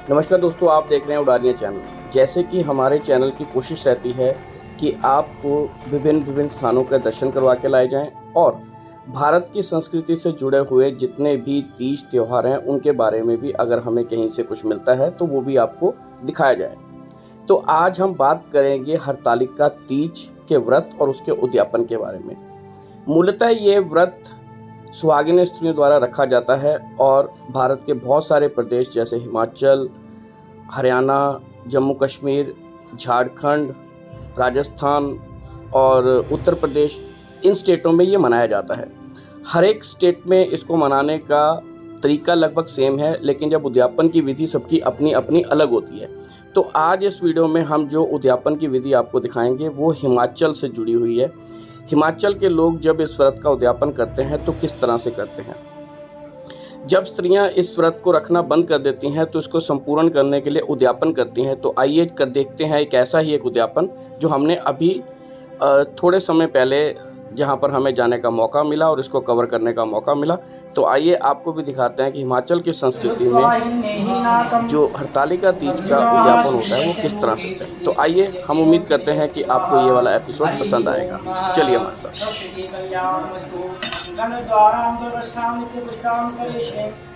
नमस्कार दोस्तों, आप देख रहे हैं उड़ारियाँ चैनल। जैसे कि हमारे चैनल की कोशिश रहती है कि आपको विभिन्न स्थानों का दर्शन करवा के लाए जाएं और भारत की संस्कृति से जुड़े हुए जितने भी तीज त्यौहार हैं उनके बारे में भी अगर हमें कहीं से कुछ मिलता है तो वो भी आपको दिखाया जाए। तो आज हम बात करेंगे हरतालिका तीज के व्रत और उसके उद्यापन के बारे में। मूलतः ये व्रत सुहागिन स्त्रियों द्वारा रखा जाता है और भारत के बहुत सारे प्रदेश जैसे हिमाचल, हरियाणा, जम्मू कश्मीर, झारखंड, राजस्थान और उत्तर प्रदेश, इन स्टेटों में ये मनाया जाता है। हर एक स्टेट में इसको मनाने का तरीका लगभग सेम है, लेकिन जब उद्यापन की विधि सबकी अपनी अपनी अलग होती है। तो आज इस वीडियो में हम जो उद्यापन की विधि आपको दिखाएंगे वो हिमाचल से जुड़ी हुई है। हिमाचल के लोग जब इस व्रत का उद्यापन करते हैं तो किस तरह से करते हैं। जब स्त्रियां इस व्रत को रखना बंद कर देती हैं तो इसको संपूर्ण करने के लिए उद्यापन करती हैं। तो आइए कर देखते हैं एक ऐसा ही एक उद्यापन जो हमने अभी थोड़े समय पहले जहां पर हमें जाने का मौका मिला और इसको कवर करने का मौका मिला। तो आइए आपको भी दिखाते हैं कि हिमाचल की संस्कृति में जो हरतालिका तीज का उद्यापन होता है वो किस तरह से होता है। तो आइए, हम उम्मीद करते हैं कि आपको ये वाला एपिसोड पसंद आएगा। चलिए हमारे साथ।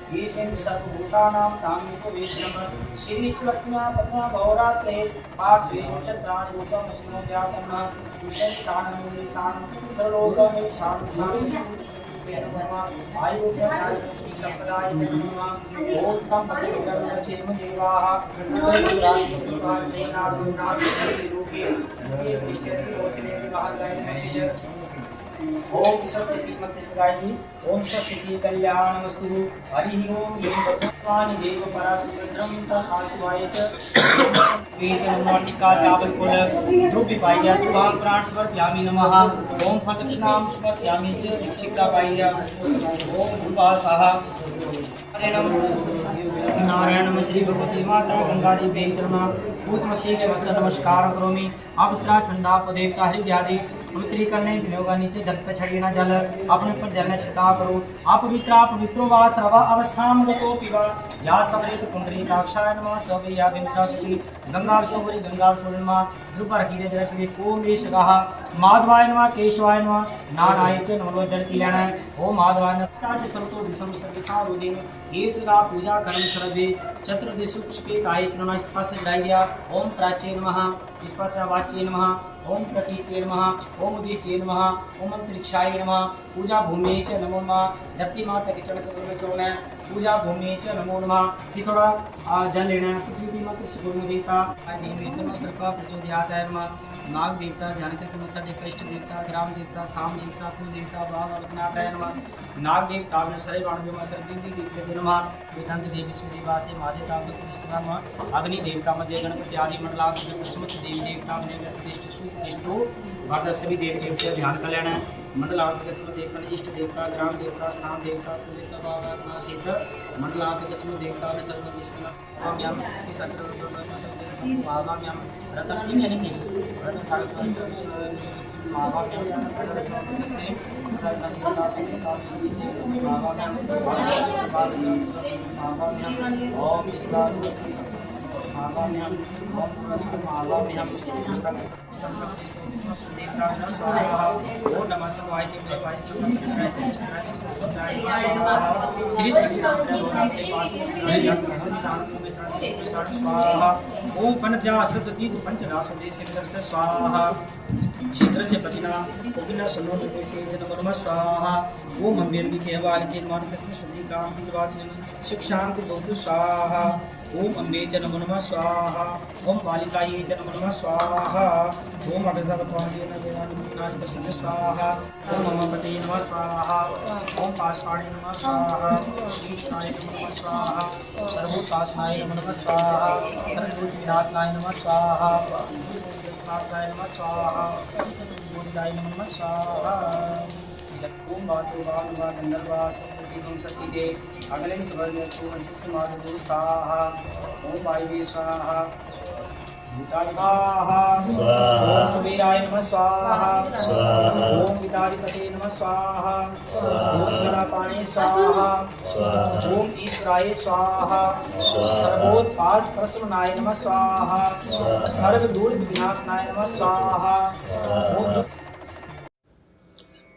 ईशं सद्भूतानां तामितवेशनम श्रीचलक्ष्म्या पद्मा भवरात्रे पार्श्वे चन्द्राणि रूपं स्मोजातम् विशेषाणं निशानं सर्वलोकमेशानं आयुर्वेदाय नमः। ओम तम पतिर्गरुडचेम देवाः ओम स्वस्ति मत्स्यगायिनी ओम स्वस्ति कल्याणमस्तु हरि ओम यम देव पराशुद्रम तथाशुवाय च वेदनवाटिका चावलकुल द्रव्य पाइया दुहा प्राण समर्पयामि नमः। ओम प्रदक्षिणां समर्पयामि च दीक्षिका पाइया ओम भूपासः नारायण श्री भगवती माता गंगा देवी भूतमशीक्ष नमस्कार करोमि। अवत्रा चंदा देवता हृदयादि पवित्रीकरणे विनियोगा नीचे जल पे छड़ीना जल अपने पर जल ने छिड़काव करो। अपवित्रा पवित्रो वा सर्वा अवस्थाम गतो पिवा या समरेत पुंडरीकाक्षाय नमः। सब या गंगासुति गंगा विष्णुपुरी गंगा विष्णुर्मा ध्रुव रखीरे जल की ओम ईशगाह माधवाय नमः केशवाय नमः नारायण च नमो जल की लेना ओम माधवाय नमः सर्वतो दिशम सर्वसारोदे ये सदा पूजा कर्म सर्वे चतुर्दिशु पुष्पे काय नमः। स्पर्श डाइया ओम प्राच्ये नमः स्पर्श वाच्ये नमः ओम प्रतीचे नमः ओम उदीचे नमः ओम अंतरिक्षाय नमः। पूजा भूमि च नमो नमः। धरती माता के चरण कमल में चोना पूजा भूमि च नमो नमः। फिर थोड़ा जल लेना है। पृथ्वी माता सुगुण देवता देवी सर्पा प्रचोदयाताय नमः। नाग देवता जानकर देवता देवता इष्ट देवता ग्राम देवता स्थान देवता कुल देवता भाव अलगनाथाय नमः। नाग देवता में सरे वाणव्यमा सर्वेंद्र देवते नमः। वेदांत देवी सूर्यवा से महादेवता नमः। अग्नि देवता मध्य गणपति आदि मंडला समस्त देवी देवता में इष्टो भारत सभी देवी देवता ध्यान कर लेना है। मंडलार्थ देवता इष्ट देवता ग्राम देवता स्थान देवता कुल देवता भाव सहित मंडलार्थ देवता में सर्व रतन यानी ओम पनजा सततीत पंचदास देश स्वाहा क्षेत्र से पतिना ओगिना सन्नो से जनमर्म स्वाहा। ओम अम्बेरवी के हवाले के मान कृष्ण शुद्धि काम विवाचन सुख शांति बहु स्वाहा। ओम अम्बे च नमो नमः स्वाहा। ओम बालिकाये च नमो नमः स्वाहा। ओम अभिसवत्वाय नमः प्रसन्न स्वाहा। ओम ममपते नमः स्वाहा। ओम पाशपाणे नमः स्वाहा। ईशाय नमः स्वाहा। सर्वोत्तात्माय नमः स्वाहा। सर्वभूतविनाशाय नमः स्वाहा। स्वाहाय नमः स्वाहा। बोधाय नमः स्वाहा। ओम बातो बालवा गंधर्वा सत्युगम सतीदे अगले स्वर्ण सुवर्ण माधव स्वाहा। ओम वायवे स्वाहा। स्वाहा ओम कुबेराय नमः स्वाहा ओम वितारिपते नमः स्वाहा ओम गणापाणे स्वाहा ओम ईश्वराय स्वाहा सर्वोत्पाद प्रसन्नाय नमः स्वाहा सर्व दूर विनाशनाय नमः स्वाहा ओम।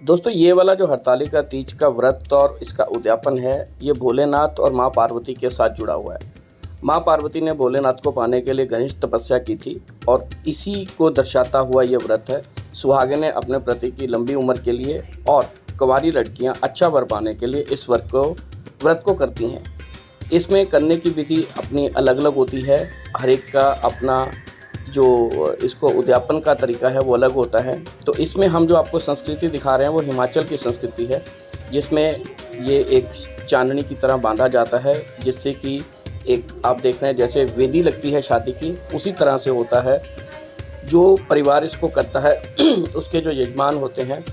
दोस्तों, ये वाला जो हरतालिका तीज का व्रत और इसका उद्यापन है, ये भोलेनाथ और माँ पार्वती के साथ जुड़ा हुआ है। माँ पार्वती ने भोलेनाथ को पाने के लिए घनिष्ठ तपस्या की थी और इसी को दर्शाता हुआ ये व्रत है। सुहागिनें अपने पति की लंबी उम्र के लिए और कुंवारी लड़कियाँ अच्छा वर पाने के लिए इस व्रत को करती हैं। इसमें करने की विधि अपनी अलग अलग होती है, हर एक का अपना जो इसको उद्यापन का तरीका है वो अलग होता है। तो इसमें हम जो आपको संस्कृति दिखा रहे हैं वो हिमाचल की संस्कृति है, जिसमें ये एक चांदनी की तरह बांधा जाता है, जिससे कि एक आप देख रहे हैं जैसे वेदी लगती है शादी की, उसी तरह से होता है। जो परिवार इसको करता है उसके जो यजमान होते हैं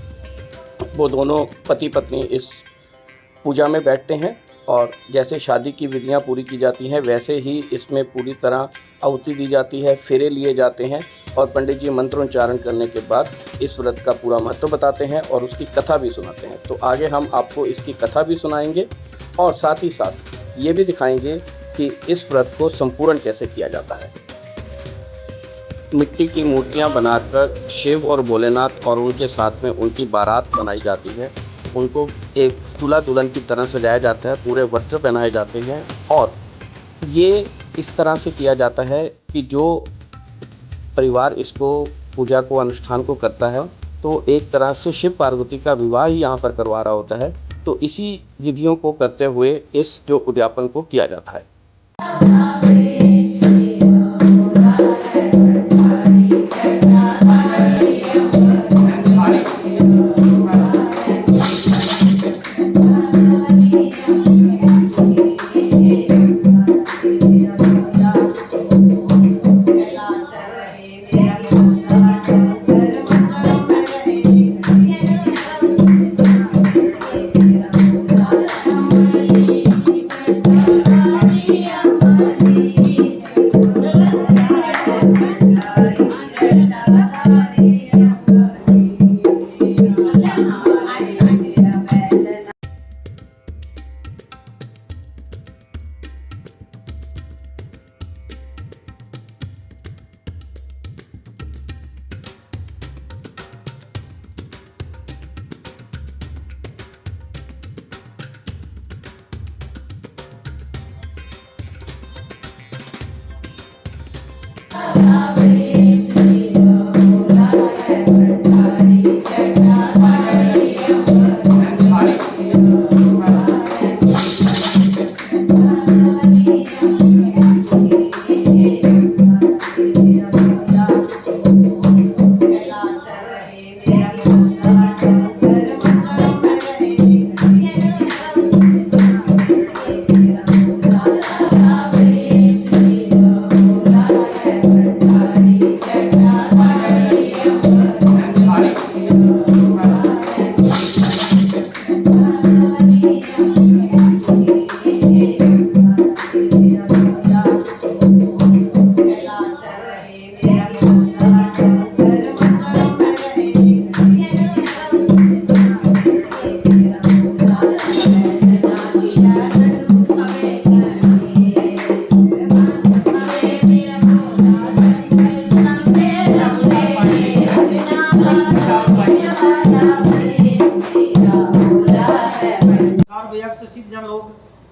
वो दोनों पति पत्नी इस पूजा में बैठते हैं और जैसे शादी की विधियां पूरी की जाती हैं वैसे ही इसमें पूरी तरह आहुति दी जाती है, फेरे लिए जाते हैं और पंडित जी मंत्रोच्चारण करने के बाद इस व्रत का पूरा महत्व बताते हैं और उसकी कथा भी सुनाते हैं। तो आगे हम आपको इसकी कथा भी सुनाएंगे और साथ ही साथ ये भी दिखाएंगे कि इस व्रत को संपूर्ण कैसे किया जाता है। मिट्टी की मूर्तियां बनाकर शिव और भोलेनाथ और उनके साथ में उनकी बारात बनाई जाती है। उनको एक दूल्हा दुल्हन की तरह सजाया जाता है, पूरे वस्त्र पहनाए जाते हैं और ये इस तरह से किया जाता है कि जो परिवार इसको पूजा को अनुष्ठान को करता है तो एक तरह से शिव पार्वती का विवाह ही यहाँ पर करवा रहा होता है। तो इसी विधियों को करते हुए इस जो उद्यापन को किया जाता है।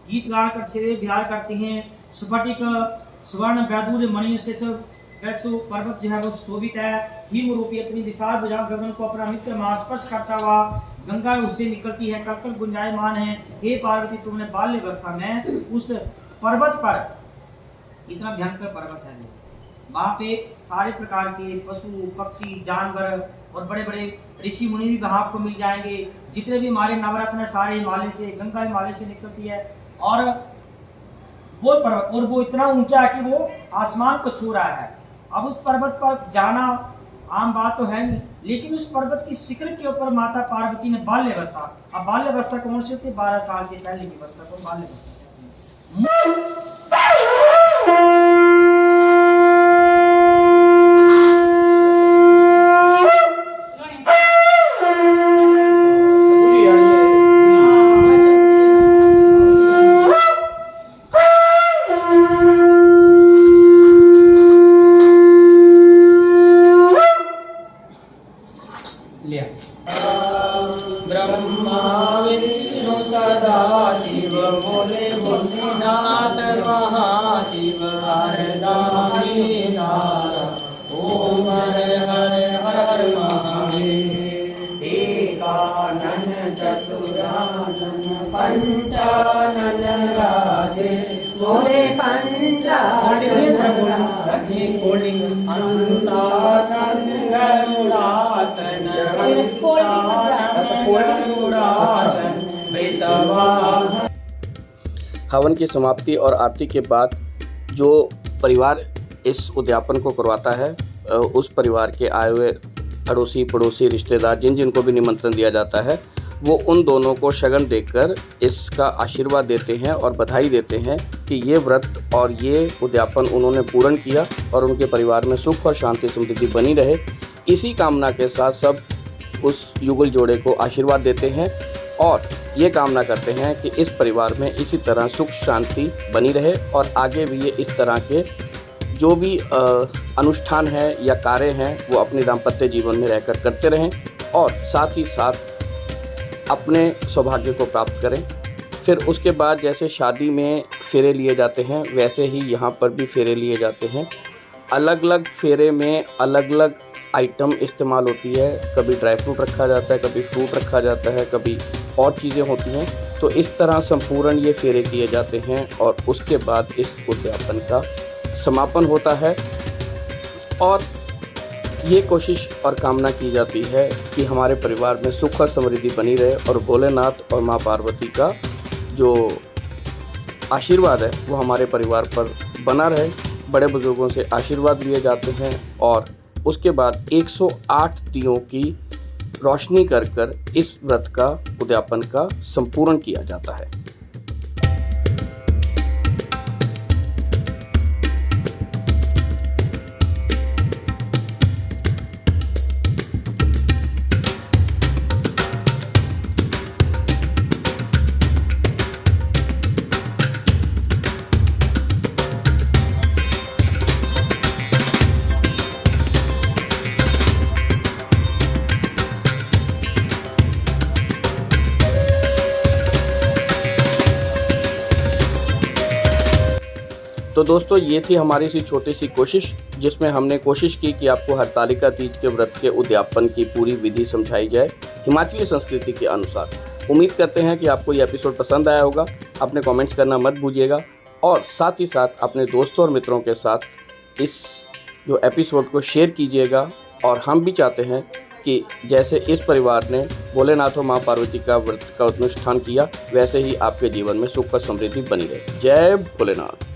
गीत गाकर से बिहार करते हैं। स्फटिक स्वर्ण वैदुर्य मणि से वैसु पर्वत जो है वो शोभित है। हिम रूपी अपनी विशाल भुजा गगन को अपना मित्र स्पर्श करता हुआ गंगा उससे निकलती है, कलकल गुंजायमान है। हे पार्वती, तुमने बाल्यावस्था में उस पर्वत पर, इतना भयंकर पर्वत है वो, वहाँ पे सारे प्रकार के पशु पक्षी जानवर और बड़े बड़े ऋषि मुनि भी वहाँ आपको मिल जाएंगे। जितने भी हमारे नवरत्न सारे हिमालय से, गंगा हिमालय से निकलती है। और वो पर्वत, और वो इतना ऊंचा है कि वो आसमान को छू रहा है। अब उस पर्वत पर जाना आम बात तो है नहीं, लेकिन उस पर्वत की शिखर के ऊपर माता पार्वती ने बाल्यावस्था, अब बाल्यावस्था कौन सी होती है? 12 साल से पहले की अवस्था को बाल्यावस्था कहते हैं। ब्रह्मा विष्णु सदा शिव बोले भोलेनाथ महाशिव हरदानी नारा ओम हर हर हर हर महादेव। एकानन चतुरानन पंचानन राजे बोले हंसानन गरुड़ासन गरुड़ासन वृषभासन। हवन की समाप्ति और आरती के बाद जो परिवार इस उद्यापन को करवाता है उस परिवार के आए हुए अड़ोसी पड़ोसी रिश्तेदार जिनको भी निमंत्रण दिया जाता है वो उन दोनों को शगन देकर इसका आशीर्वाद देते हैं और बधाई देते हैं कि ये व्रत और ये उद्यापन उन्होंने पूर्ण किया और उनके परिवार में सुख और शांति समृद्धि बनी रहे। इसी कामना के साथ सब उस युगल जोड़े को आशीर्वाद देते हैं और ये कामना करते हैं कि इस परिवार में इसी तरह सुख शांति बनी रहे और आगे भी ये इस तरह के जो भी अनुष्ठान है या कार्य हैं वो अपने दाम्पत्य जीवन में रहकर करते रहें और साथ ही साथ अपने सौभाग्य को प्राप्त करें। फिर उसके बाद जैसे शादी में फेरे लिए जाते हैं वैसे ही यहाँ पर भी फेरे लिए जाते हैं। अलग अलग फेरे में अलग अलग आइटम इस्तेमाल होती है, कभी ड्राई फ्रूट रखा जाता है, कभी फ्रूट रखा जाता है, कभी और चीज़ें होती हैं। तो इस तरह संपूर्ण ये फेरे किए जाते हैं और उसके बाद इस उद्यापन का समापन होता है और ये कोशिश और कामना की जाती है कि हमारे परिवार में सुख और समृद्धि बनी रहे और भोलेनाथ और माँ पार्वती का जो आशीर्वाद है वो हमारे परिवार पर बना रहे। बड़े बुजुर्गों से आशीर्वाद लिए जाते हैं और उसके बाद 108 दियों की रोशनी कर इस व्रत का उद्यापन का संपूर्ण किया जाता है। तो दोस्तों ये थी हमारी सी छोटी सी कोशिश जिसमें हमने कोशिश की कि आपको हरतालिका तीज के व्रत के उद्यापन की पूरी विधि समझाई जाए हिमाचली संस्कृति के अनुसार। उम्मीद करते हैं कि आपको ये एपिसोड पसंद आया होगा। अपने कमेंट्स करना मत भूलिएगा और साथ ही साथ अपने दोस्तों और मित्रों के साथ इस जो एपिसोड को शेयर कीजिएगा। और हम भी चाहते हैं कि जैसे इस परिवार ने भोलेनाथ और माँ पार्वती का व्रत का अनुष्ठान किया वैसे ही आपके जीवन में सुख और समृद्धि बनी रहे। जय भोलेनाथ।